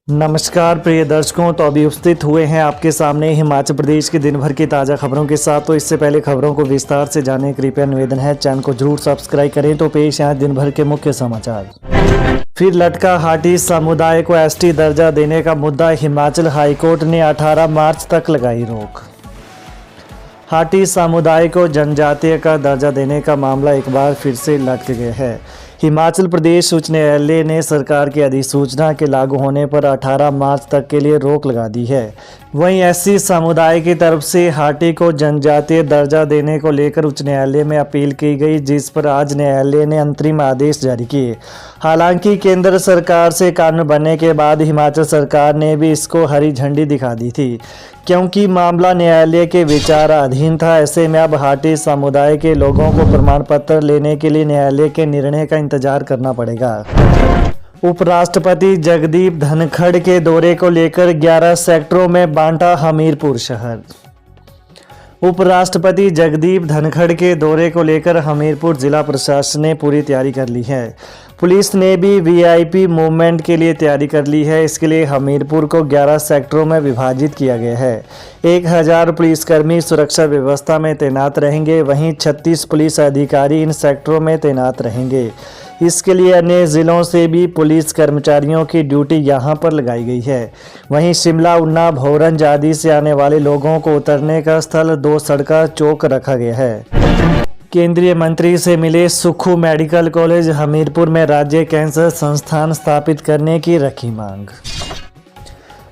नमस्कार प्रिय दर्शकों, तो अभी उपस्थित हुए हैं आपके सामने हिमाचल प्रदेश के दिन भर की ताज़ा खबरों के साथ। तो इससे पहले खबरों को विस्तार से जानने कृपया निवेदन है चैनल को जरूर सब्सक्राइब करें। तो पेश है दिन भर के मुख्य समाचार। फिर लटका हाटी समुदाय को एसटी दर्जा देने का मुद्दा, हिमाचल हाईकोर्ट ने 18 मार्च तक लगाई रोक। हाटी समुदाय को जनजातीय का दर्जा देने का मामला एक बार फिर से लटक गया है। हिमाचल प्रदेश उच्च न्यायालय ने सरकार की अधिसूचना के लागू होने पर 18 मार्च तक के लिए रोक लगा दी है। वहीं एससी समुदाय की तरफ से हाटी को जनजातीय दर्जा देने को लेकर उच्च न्यायालय में अपील की गई, जिस पर आज न्यायालय ने अंतरिम आदेश जारी किए। हालांकि केंद्र सरकार से कानून बनने के बाद हिमाचल सरकार ने भी इसको हरी झंडी दिखा दी थी, क्योंकि मामला न्यायालय के विचाराधीन था। ऐसे में अब हाटी समुदाय के लोगों को प्रमाण पत्र लेने के लिए न्यायालय के निर्णय का इंतजार करना पड़ेगा। उपराष्ट्रपति जगदीप धनखड़ के दौरे को लेकर 11 सेक्टरों में बांटा हमीरपुर शहर। उपराष्ट्रपति जगदीप धनखड़ के दौरे को लेकर हमीरपुर जिला प्रशासन ने पूरी तैयारी कर ली है। पुलिस ने भी वीआईपी मूवमेंट के लिए तैयारी कर ली है। इसके लिए हमीरपुर को 11 सेक्टरों में विभाजित किया गया है। 1000 पुलिसकर्मी सुरक्षा व्यवस्था में तैनात रहेंगे। वहीं 36 पुलिस अधिकारी इन सेक्टरों में तैनात रहेंगे। इसके लिए अन्य जिलों से भी पुलिस कर्मचारियों की ड्यूटी यहां पर लगाई गई है। वहीं शिमला, उन्ना, भोरंज आदि से आने वाले लोगों को उतरने का स्थल 2 सड़का चौक रखा गया है। केंद्रीय मंत्री से मिले सुक्खू। मेडिकल कॉलेज हमीरपुर में राज्य कैंसर संस्थान स्थापित करने की रखी मांग।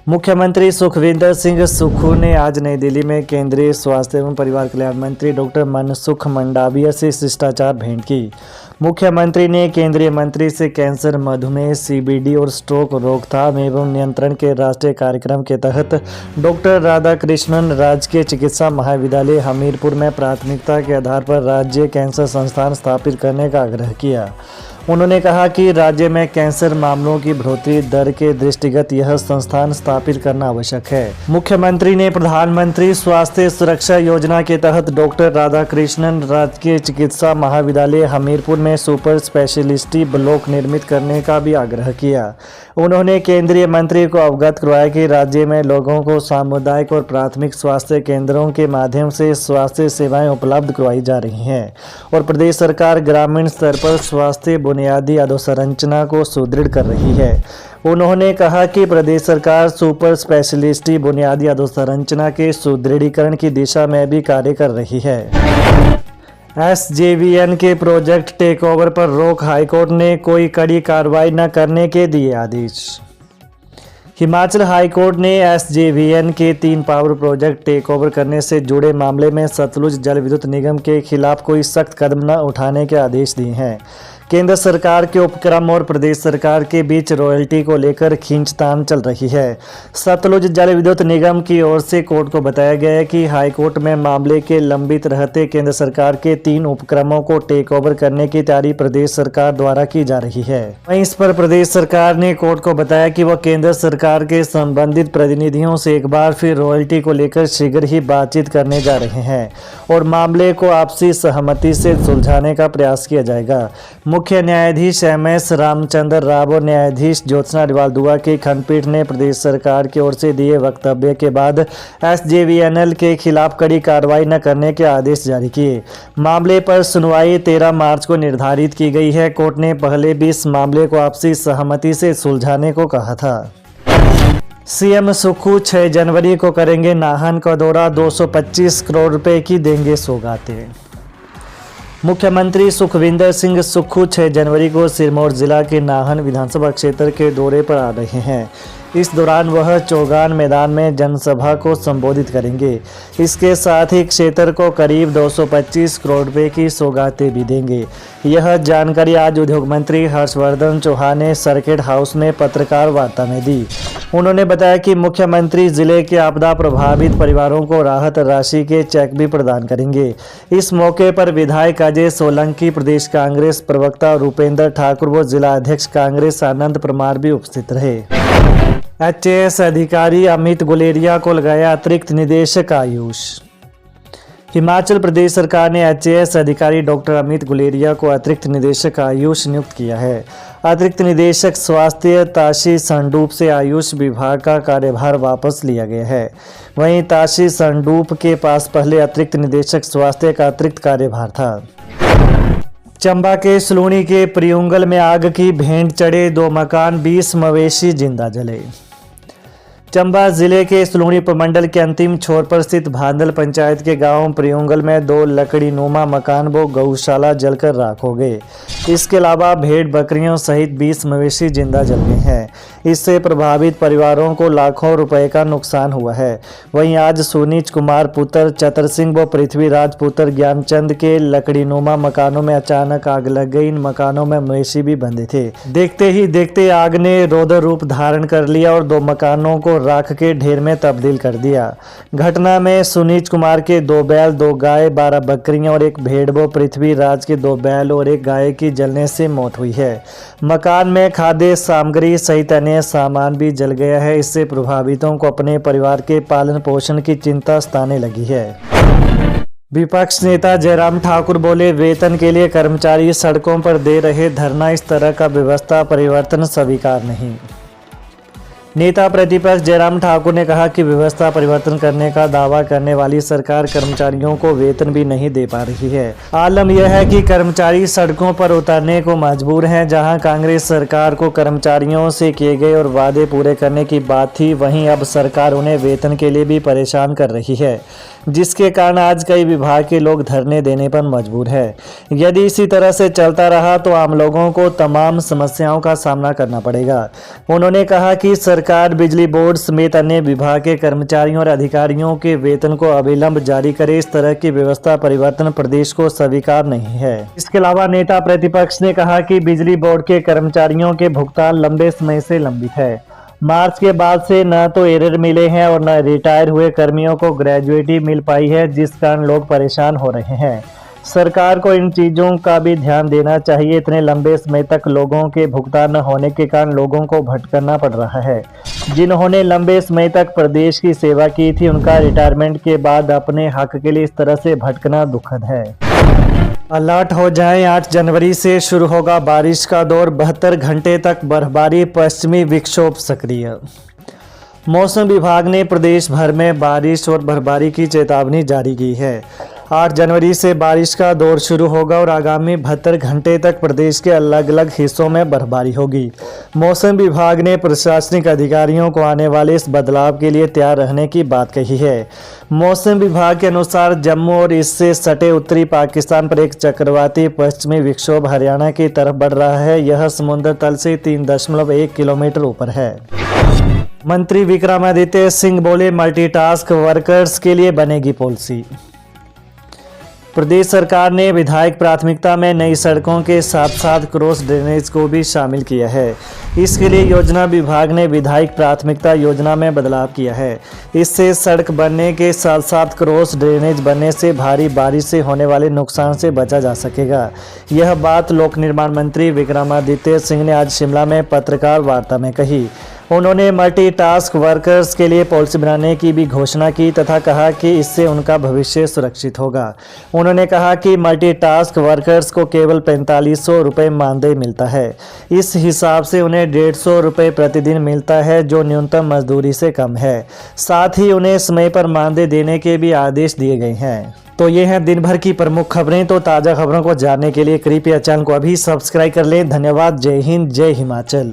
मुख्यमंत्री सुखविंदर सिंह सुक्खू ने आज नई दिल्ली में केंद्रीय स्वास्थ्य एवं परिवार कल्याण मंत्री डॉक्टर मनसुख मंडाविया से शिष्टाचार भेंट की। मुख्यमंत्री ने केंद्रीय मंत्री से कैंसर, मधुमेह, सीबीडी और स्ट्रोक रोकथाम एवं नियंत्रण के राष्ट्रीय कार्यक्रम के तहत डॉक्टर राधाकृष्णन राजकीय चिकित्सा महाविद्यालय हमीरपुर में प्राथमिकता के आधार पर राज्य कैंसर संस्थान स्थापित करने का आग्रह किया। उन्होंने कहा कि राज्य में कैंसर मामलों की बढ़ोतरी दर के दृष्टिगत यह संस्थान स्थापित करना आवश्यक है। मुख्यमंत्री ने प्रधानमंत्री स्वास्थ्य सुरक्षा योजना के तहत डॉक्टर राधाकृष्णन राजकीय चिकित्सा महाविद्यालय हमीरपुर में सुपर स्पेशलिटी ब्लॉक निर्मित करने का भी आग्रह किया। उन्होंने केंद्रीय मंत्री को अवगत करवाया कि राज्य में लोगों को सामुदायिक और प्राथमिक स्वास्थ्य केंद्रों के माध्यम से स्वास्थ्य सेवाएं उपलब्ध करवाई जा रही हैं और प्रदेश सरकार ग्रामीण स्तर पर स्वास्थ्य बुनियादी अधोसंरचना को सुदृढ़ कर रही है। उन्होंने कहा कि प्रदेश सरकार सुपर स्पेशलिटी बुनियादी अधोसंरचना के सुदृढ़ीकरण की दिशा में भी कार्य कर रही है। एसजेवीएन के प्रोजेक्ट टेक ओवर पर रोक, हाईकोर्ट ने कोई कड़ी कार्रवाई न करने के दिए आदेश। हिमाचल हाईकोर्ट ने एसजेवीएन के 3 पावर प्रोजेक्ट टेक ओवर करने से जुड़े मामले में सतलुज जल विद्युत निगम के खिलाफ कोई सख्त कदम न उठाने के आदेश दिए हैं। केंद्र सरकार के उपक्रम और प्रदेश सरकार के बीच रॉयल्टी को लेकर खींचतान चल रही है। सतलुज जल विद्युत निगम की ओर से कोर्ट को बताया गया है कि हाईकोर्ट में मामले के लंबित रहते केंद्र सरकार के 3 उपक्रमों को टेक ओवर करने की तैयारी प्रदेश सरकार द्वारा की जा रही है। वहीं इस पर प्रदेश सरकार ने कोर्ट को बताया कि वह केंद्र सरकार के संबंधित प्रतिनिधियों से एक बार फिर रॉयल्टी को लेकर शीघ्र ही बातचीत करने जा रहे हैं और मामले को आपसी सहमति से सुलझाने का प्रयास किया जाएगा। मुख्य न्यायाधीश एमएस रामचंद्र राव और न्यायाधीश ज्योत्सना अग्रवाल दुआ की खंडपीठ ने प्रदेश सरकार की ओर से दिए वक्तव्य के बाद एसजेवीएनएल के खिलाफ कड़ी कार्रवाई न करने के आदेश जारी किए। मामले पर सुनवाई 13 मार्च को निर्धारित की गई है। कोर्ट ने पहले भी इस मामले को आपसी सहमति से सुलझाने को कहा था। सीएम सुक्खू 6 जनवरी को करेंगे नाहन का दौरा, 225 करोड़ रुपए की देंगे सौगातें। मुख्यमंत्री सुखविंदर सिंह सुक्खू 6 जनवरी को सिरमौर जिला के नाहन विधानसभा क्षेत्र के दौरे पर आ रहे हैं। इस दौरान वह चौगान मैदान में जनसभा को संबोधित करेंगे। इसके साथ ही क्षेत्र को करीब 225 करोड़ रुपए की सौगातें भी देंगे। यह जानकारी आज उद्योग मंत्री हर्षवर्धन चौहान ने सर्किट हाउस में पत्रकार वार्ता में दी। उन्होंने बताया कि मुख्यमंत्री जिले के आपदा प्रभावित परिवारों को राहत राशि के चेक भी प्रदान करेंगे। इस मौके पर विधायक अजय सोलंकी, प्रदेश कांग्रेस प्रवक्ता रूपेंद्र ठाकुर व जिला अध्यक्ष कांग्रेस आनंद परमार भी उपस्थित रहे। एचएएस अधिकारी अमित गुलेरिया को लगाया अतिरिक्त निदेशक आयुष। हिमाचल प्रदेश सरकार ने एचएएस अधिकारी डॉक्टर अमित गुलेरिया को अतिरिक्त निदेशक आयुष नियुक्त किया है। अतिरिक्त निदेशक स्वास्थ्य ताशी संडूप से आयुष विभाग का कार्यभार वापस लिया गया है। वहीं ताशी संडूप के पास पहले अतिरिक्त निदेशक स्वास्थ्य का अतिरिक्त कार्यभार था। चंबा के सलूणी के प्रियुंगल में आग की भेंट चढ़े 2 मकान, 20 मवेशी जिंदा जले। चंबा जिले के सलूणी प्रमंडल के अंतिम छोर पर स्थित भांदल पंचायत के गांव प्रियुंगल में 2 लकड़ी नुमा मकान व गौशाला जलकर राख हो गए। इसके अलावा भेड़ बकरियों सहित 20 मवेशी जिंदा जल गए हैं। इससे प्रभावित परिवारों को लाखों रुपए का नुकसान हुआ है। वहीं आज सुनीच कुमार पुत्र चतर सिंह व पृथ्वीराज पुत्र ज्ञानचंद के लकड़ी नुमा मकानों में अचानक आग लग गई। इन मकानों में मवेशी भी बंधे थे। देखते ही देखते आग ने रौद्र रूप धारण कर लिया और 2 मकानों को राख के ढेर में तब्दील कर दिया। घटना में सुनीच कुमार के 2 बैल, 2 गाय, 12 बकरियां और 1 भेड़ व पृथ्वीराज के 2 बैल और 1 गाय की जलने से मौत हुई है। मकान में खाद्य सामग्री सहित अन्य सामान भी जल गया है। इससे प्रभावितों को अपने परिवार के पालन पोषण की चिंता सताने लगी है। विपक्ष नेता जयराम ठाकुर बोले, वेतन के लिए कर्मचारी सड़कों पर दे रहे धरना, इस तरह का व्यवस्था परिवर्तन स्वीकार नहीं। नेता प्रतिपक्ष जयराम ठाकुर ने कहा कि व्यवस्था परिवर्तन करने का दावा करने वाली सरकार कर्मचारियों को वेतन भी नहीं दे पा रही है। आलम यह है कि कर्मचारी सड़कों पर उतरने को मजबूर हैं। जहां कांग्रेस सरकार को कर्मचारियों से किए गए और वादे पूरे करने की बात थी, वहीं अब सरकार उन्हें वेतन के लिए भी परेशान कर रही है, जिसके कारण आज कई विभाग के लोग धरने देने पर मजबूर है। यदि इसी तरह से चलता रहा तो आम लोगों को तमाम समस्याओं का सामना करना पड़ेगा। उन्होंने कहा कि सरकार बिजली बोर्ड समेत अन्य विभाग के कर्मचारियों और अधिकारियों के वेतन को अविलंब जारी करे। इस तरह की व्यवस्था परिवर्तन प्रदेश को स्वीकार नहीं है। इसके अलावा नेता प्रतिपक्ष ने कहा कि बिजली बोर्ड के कर्मचारियों के भुगतान लंबे समय से लंबित है। मार्च के बाद से न तो एरर मिले हैं और न रिटायर हुए कर्मियों को ग्रेजुएटी मिल पाई है, जिस कारण लोग परेशान हो रहे हैं। सरकार को इन चीज़ों का भी ध्यान देना चाहिए। इतने लंबे समय तक लोगों के भुगतान न होने के कारण लोगों को भटकना पड़ रहा है। जिन्होंने लंबे समय तक प्रदेश की सेवा की थी, उनका रिटायरमेंट के बाद अपने हक के लिए इस तरह से भटकना दुखद है। अलर्ट हो जाएं, 8 जनवरी से शुरू होगा बारिश का दौर, 72 घंटे तक बर्फबारी, पश्चिमी विक्षोभ सक्रिय। मौसम विभाग ने प्रदेश भर में बारिश और बर्फबारी की चेतावनी जारी की है। 8 जनवरी से बारिश का दौर शुरू होगा और आगामी 72 घंटे तक प्रदेश के अलग अलग हिस्सों में बर्फबारी होगी। मौसम विभाग ने प्रशासनिक अधिकारियों को आने वाले इस बदलाव के लिए तैयार रहने की बात कही है। मौसम विभाग के अनुसार जम्मू और इससे सटे उत्तरी पाकिस्तान पर एक चक्रवाती पश्चिमी विक्षोभ हरियाणा की तरफ बढ़ रहा है। यह समुद्र तल से 3.1 किलोमीटर ऊपर है। मंत्री विक्रमादित्य सिंह बोले, मल्टीटास्क वर्कर्स के लिए बनेगी पॉलिसी। प्रदेश सरकार ने विधायक प्राथमिकता में नई सड़कों के साथ साथ क्रॉस ड्रेनेज को भी शामिल किया है। इसके लिए योजना विभाग ने विधायक प्राथमिकता योजना में बदलाव किया है। इससे सड़क बनने के साथ साथ क्रॉस ड्रेनेज बनने से भारी बारिश से होने वाले नुकसान से बचा जा सकेगा। यह बात लोक निर्माण मंत्री विक्रमादित्य सिंह ने आज शिमला में पत्रकार वार्ता में कही। उन्होंने मल्टीटास्क वर्कर्स के लिए पॉलिसी बनाने की भी घोषणा की तथा कहा कि इससे उनका भविष्य सुरक्षित होगा। उन्होंने कहा कि मल्टीटास्क वर्कर्स को केवल 4500 रुपये मानदेय मिलता है। इस हिसाब से उन्हें 150 रुपये प्रतिदिन मिलता है, जो न्यूनतम मजदूरी से कम है। साथ ही उन्हें समय पर मानदेय देने के भी आदेश दिए गए हैं। तो ये हैं दिन भर की प्रमुख खबरें। तो ताज़ा खबरों को जानने के लिए कृपया चैनल को अभी सब्सक्राइब कर लें। धन्यवाद। जय हिंद, जय हिमाचल।